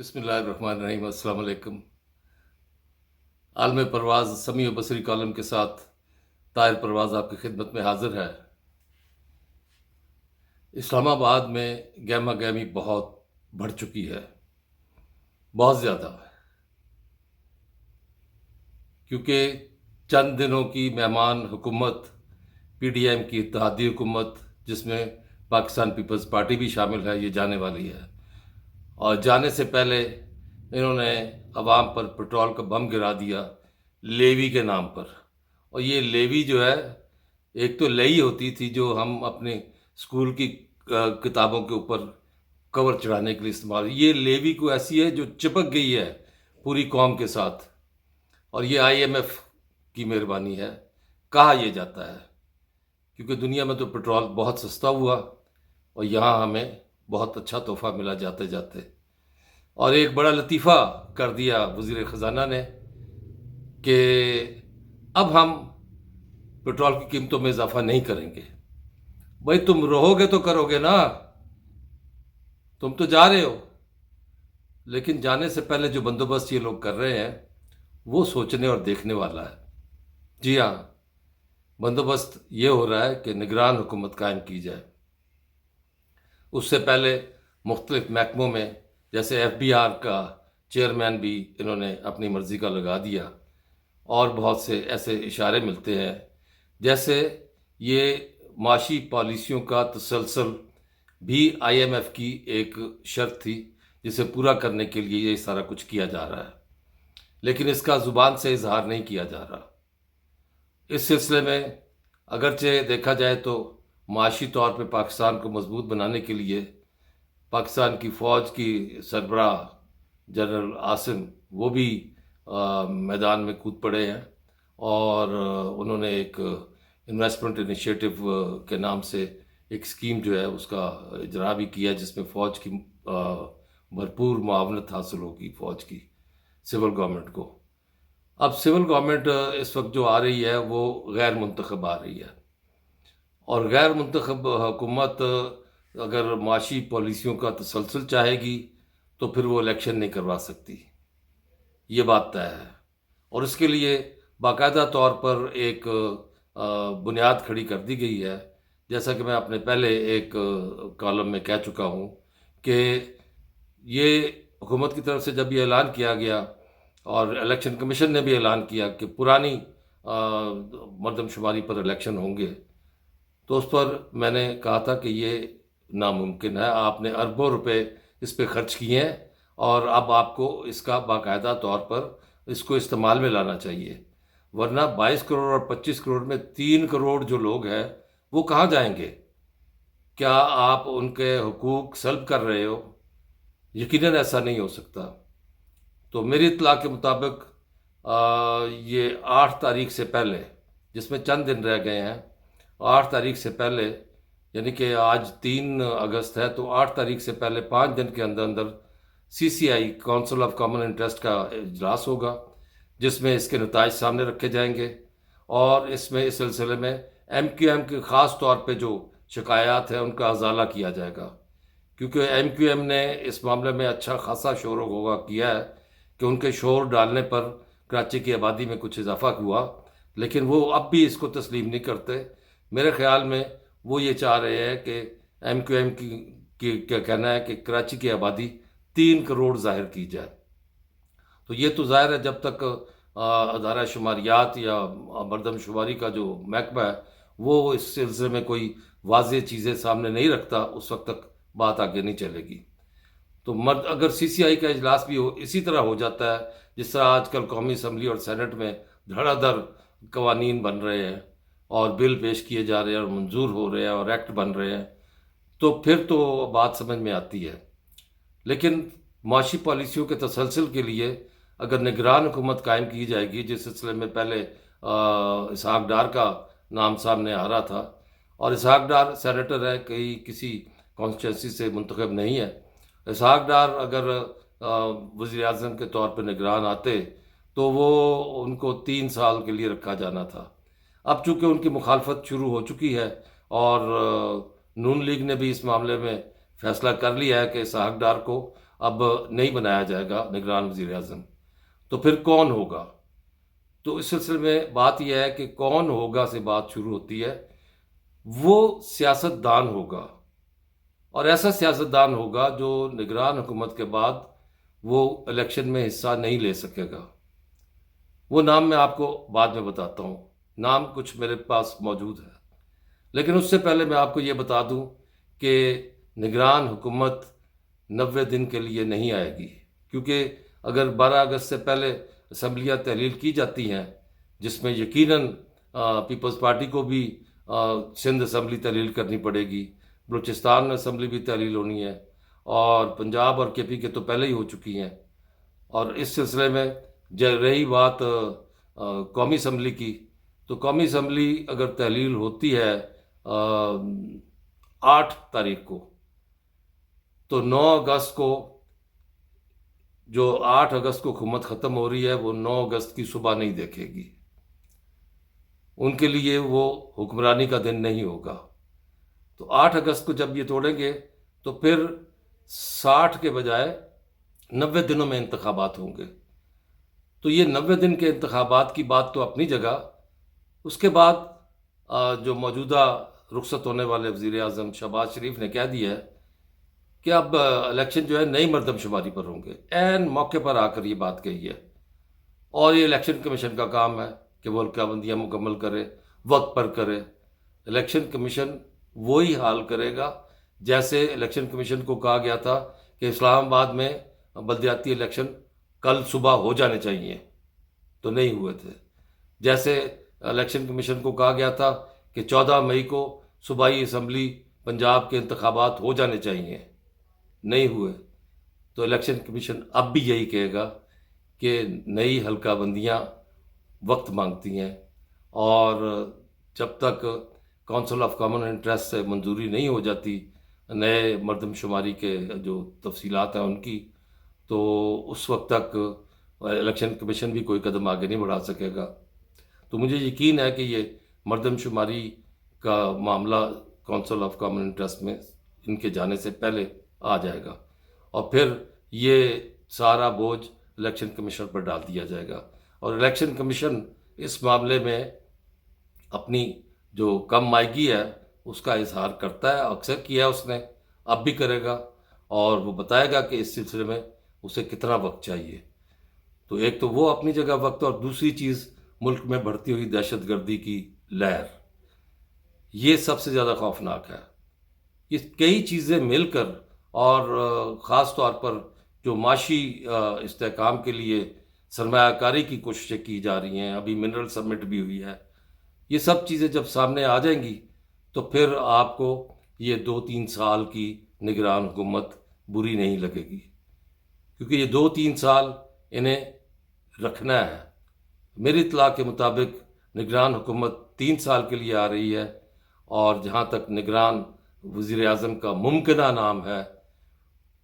بسم اللہ الرحمن الرحیم۔ السلام علیکم۔ عالم پرواز سمیع و بصری کالم کے ساتھ طاہر پرواز آپ کی خدمت میں حاضر ہے۔ اسلام آباد میں گہما گہمی بہت بڑھ چکی ہے، بہت زیادہ، کیونکہ چند دنوں کی مہمان حکومت پی ڈی ایم کی اتحادی حکومت، جس میں پاکستان پیپلز پارٹی بھی شامل ہے، یہ جانے والی ہے، اور جانے سے پہلے انہوں نے عوام پر پٹرول کا بم گرا دیا لیوی کے نام پر۔ اور یہ لیوی جو ہے، ایک تو لئی ہوتی تھی جو ہم اپنے اسکول کی کتابوں کے اوپر کور چڑھانے کے لیے استعمال، یہ لیوی کو ایسی ہے جو چپک گئی ہے پوری قوم کے ساتھ، اور یہ آئی ایم ایف کی مہربانی ہے، کہا یہ جاتا ہے، کیونکہ دنیا میں تو پٹرول بہت سستا ہوا اور یہاں ہمیں بہت اچھا تحفہ ملا جاتے جاتے۔ اور ایک بڑا لطیفہ کر دیا وزیر خزانہ نے کہ اب ہم پٹرول کی قیمتوں میں اضافہ نہیں کریں گے۔ بھائی تم رہو گے تو کرو گے نا، تم تو جا رہے ہو، لیکن جانے سے پہلے جو بندوبست یہ لوگ کر رہے ہیں وہ سوچنے اور دیکھنے والا ہے۔ جی ہاں، بندوبست یہ ہو رہا ہے کہ نگران حکومت قائم کی جائے۔ اس سے پہلے مختلف محکموں میں، جیسے ایف بی آر کا چیئرمین بھی انہوں نے اپنی مرضی کا لگا دیا، اور بہت سے ایسے اشارے ملتے ہیں جیسے یہ معاشی پالیسیوں کا تسلسل بھی آئی ایم ایف کی ایک شرط تھی، جسے پورا کرنے کے لیے یہ سارا کچھ کیا جا رہا ہے، لیکن اس کا زبان سے اظہار نہیں کیا جا رہا۔ اس سلسلے میں اگرچہ دیکھا جائے تو معاشی طور پہ پاکستان کو مضبوط بنانے کے لیے پاکستان کی فوج کی سربراہ جنرل عاصم وہ بھی میدان میں کود پڑے ہیں، اور انہوں نے ایک انویسٹمنٹ انیشیٹو کے نام سے ایک اسکیم جو ہے اس کا اجرا بھی کیا، جس میں فوج کی بھرپور معاونت حاصل ہوگی، فوج کی سول گورنمنٹ کو۔ اب سول گورنمنٹ اس وقت جو آ رہی ہے وہ غیر منتخب آ رہی ہے، اور غیر منتخب حکومت اگر معاشی پالیسیوں کا تسلسل چاہے گی تو پھر وہ الیکشن نہیں کروا سکتی، یہ بات طے ہے۔ اور اس کے لیے باقاعدہ طور پر ایک بنیاد کھڑی کر دی گئی ہے، جیسا کہ میں اپنے پہلے ایک کالم میں کہہ چکا ہوں کہ یہ حکومت کی طرف سے جب یہ اعلان کیا گیا، اور الیکشن کمیشن نے بھی اعلان کیا کہ پرانی مردم شماری پر الیکشن ہوں گے، تو اس پر میں نے کہا تھا کہ یہ ناممکن ہے، آپ نے اربوں روپے اس پہ خرچ کیے ہیں، اور اب آپ کو اس کا باقاعدہ طور پر اس کو استعمال میں لانا چاہیے، ورنہ 22 کروڑ اور 25 کروڑ میں 3 کروڑ جو لوگ ہیں وہ کہاں جائیں گے؟ کیا آپ ان کے حقوق سلب کر رہے ہو؟ یقیناً ایسا نہیں ہو سکتا۔ تو میری اطلاع کے مطابق یہ 8 تاریخ سے پہلے، جس میں چند دن رہ گئے ہیں، 8 تاریخ سے پہلے، یعنی کہ آج 3 اگست ہے، تو 8 تاریخ سے پہلے 5 دن کے اندر اندر سی سی آئی کونسل آف کامن انٹرسٹ کا اجلاس ہوگا، جس میں اس کے نتائج سامنے رکھے جائیں گے، اور اس میں اس سلسلے میں ایم کیو ایم کے خاص طور پہ جو شکایات ہیں ان کا ازالہ کیا جائے گا، کیونکہ ایم کیو ایم نے اس معاملے میں اچھا خاصا شور و غوغا کیا ہے کہ ان کے شور ڈالنے پر کراچی کی آبادی میں کچھ اضافہ ہوا، لیکن وہ اب بھی اس کو تسلیم نہیں کرتے۔ میرے خیال میں وہ یہ چاہ رہے ہیں کہ ایم کیو ایم کی کیا کہنا ہے کہ کراچی کی آبادی 3 کروڑ ظاہر کی جائے۔ تو یہ تو ظاہر ہے جب تک ادارہ شماریات یا مردم شماری کا جو محکمہ ہے وہ اس سلسلے میں کوئی واضح چیزیں سامنے نہیں رکھتا، اس وقت تک بات آگے نہیں چلے گی۔ تو اگر سی سی آئی کا اجلاس بھی اسی طرح ہو جاتا ہے جس طرح آج کل قومی اسمبلی اور سینٹ میں دھڑا دھڑ قوانین بن رہے ہیں اور بل پیش کیے جا رہے ہیں اور منظور ہو رہے ہیں اور ایکٹ بن رہے ہیں، تو پھر تو بات سمجھ میں آتی ہے۔ لیکن معاشی پالیسیوں کے تسلسل کے لیے اگر نگران حکومت قائم کی جائے گی، جس سلسلے میں پہلے اسحاق ڈار کا نام سامنے آ رہا تھا، اور اسحاق ڈار سینیٹر ہے، کسی کانسٹیٹوینسی سے منتخب نہیں ہے، اسحاق ڈار اگر وزیر اعظم کے طور پہ نگران آتے تو وہ ان کو 3 سال کے لیے رکھا جانا تھا۔ اب چونکہ ان کی مخالفت شروع ہو چکی ہے، اور نون لیگ نے بھی اس معاملے میں فیصلہ کر لیا ہے کہ اسحاق ڈار کو اب نہیں بنایا جائے گا نگران وزیر اعظم، تو پھر کون ہوگا؟ تو اس سلسلے میں بات یہ ہے کہ کون ہوگا سے بات شروع ہوتی ہے. وہ سیاست دان ہوگا، اور ایسا سیاست دان ہوگا جو نگران حکومت کے بعد وہ الیکشن میں حصہ نہیں لے سکے گا. وہ نام میں آپ کو بعد میں بتاتا ہوں، نام کچھ میرے پاس موجود ہے. لیکن اس سے پہلے میں آپ کو یہ بتا دوں کہ نگران حکومت 90 دن کے لیے نہیں آئے گی، کیونکہ اگر 12 اگست سے پہلے اسمبلیاں تحلیل کی جاتی ہیں، جس میں یقیناً پیپلز پارٹی کو بھی سندھ اسمبلی تحلیل کرنی پڑے گی، بلوچستان میں اسمبلی بھی تحلیل ہونی ہے، اور پنجاب اور کے پی کے تو پہلے ہی ہو چکی ہیں. اور اس سلسلے میں رہی بات قومی اسمبلی کی، تو قومی اسمبلی اگر تحلیل ہوتی ہے 8 تاریخ کو، تو 9 اگست کو، جو 8 اگست کو حکومت ختم ہو رہی ہے، وہ 9 اگست کی صبح نہیں دیکھے گی. ان کے لیے وہ حکمرانی کا دن نہیں ہوگا. تو 8 اگست کو جب یہ توڑیں گے تو پھر 60 کے بجائے 90 دنوں میں انتخابات ہوں گے. تو یہ 90 دن کے انتخابات کی بات تو اپنی جگہ. اس کے بعد جو موجودہ رخصت ہونے والے وزیر اعظم شہباز شریف نے کہہ دیا ہے کہ اب الیکشن جو ہے نئی مردم شماری پر ہوں گے. عین موقع پر آ کر یہ بات کہی ہے، اور یہ الیکشن کمیشن کا کام ہے کہ وہ حلقہ بندیاں مکمل کرے، وقت پر کرے. الیکشن کمیشن وہی حال کرے گا جیسے الیکشن کمیشن کو کہا گیا تھا کہ اسلام آباد میں بلدیاتی الیکشن کل صبح ہو جانے چاہیے، تو نہیں ہوئے تھے. جیسے الیکشن کمیشن کو کہا گیا تھا کہ 14 مئی کو صوبائی اسمبلی پنجاب کے انتخابات ہو جانے چاہیے، نہیں ہوئے. تو الیکشن کمیشن اب بھی یہی کہے گا کہ نئی حلقہ بندیاں وقت مانگتی ہیں، اور جب تک کونسل آف کامن انٹرسٹ سے منظوری نہیں ہو جاتی نئے مردم شماری کے جو تفصیلات ہیں ان کی، تو اس وقت تک الیکشن کمیشن بھی کوئی قدم آگے نہیں بڑھا سکے گا. تو مجھے یقین ہے کہ یہ مردم شماری کا معاملہ کونسل آف کامن انٹرسٹ میں ان کے جانے سے پہلے آ جائے گا، اور پھر یہ سارا بوجھ الیکشن کمیشن پر ڈال دیا جائے گا. اور الیکشن کمیشن اس معاملے میں اپنی جو کم مائگی ہے اس کا اظہار کرتا ہے، اکثر کیا ہے اس نے، اب بھی کرے گا، اور وہ بتائے گا کہ اس سلسلے میں اسے کتنا وقت چاہیے. تو ایک تو وہ اپنی جگہ وقت، اور دوسری چیز ملک میں بڑھتی ہوئی دہشت گردی کی لہر، یہ سب سے زیادہ خوفناک ہے. یہ کئی چیزیں مل کر، اور خاص طور پر جو معاشی استحکام کے لیے سرمایہ کاری کی کوششیں کی جا رہی ہیں، ابھی منرل سمٹ بھی ہوئی ہے، یہ سب چیزیں جب سامنے آ جائیں گی تو پھر آپ کو یہ 2-3 سال کی نگران حکومت بری نہیں لگے گی، کیونکہ یہ 2-3 سال انہیں رکھنا ہے. میری اطلاع کے مطابق نگران حکومت 3 سال کے لیے آ رہی ہے، اور جہاں تک نگران وزیر اعظم کا ممکنہ نام ہے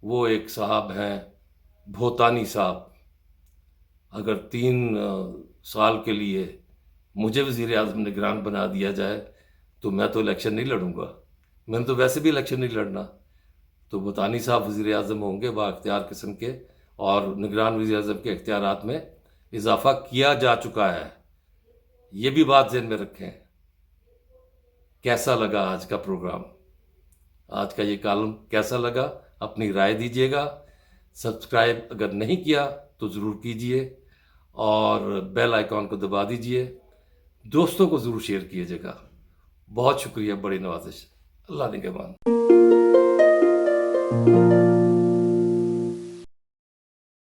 وہ ایک صاحب ہیں بھوتانی صاحب. اگر 3 سال کے لیے مجھے وزیر اعظم نگران بنا دیا جائے تو میں تو الیکشن نہیں لڑوں گا، میں نے تو ویسے بھی الیکشن نہیں لڑنا. تو بھوتانی صاحب وزیر اعظم ہوں گے با اختیار قسم کے، اور نگران وزیر اعظم کے اختیارات میں اضافہ کیا جا چکا ہے. یہ بھی بات ذہن میں رکھیں. کیسا لگا آج کا پروگرام، آج کا یہ کالم کیسا لگا؟ اپنی رائے دیجیے گا. سبسکرائب اگر نہیں کیا تو ضرور کیجیے، اور بیل آئیکن کو دبا دیجیے. دوستوں کو ضرور شیئر کیجیے گا. بہت شکریہ، بڑی نوازش. اللہ نگہبان.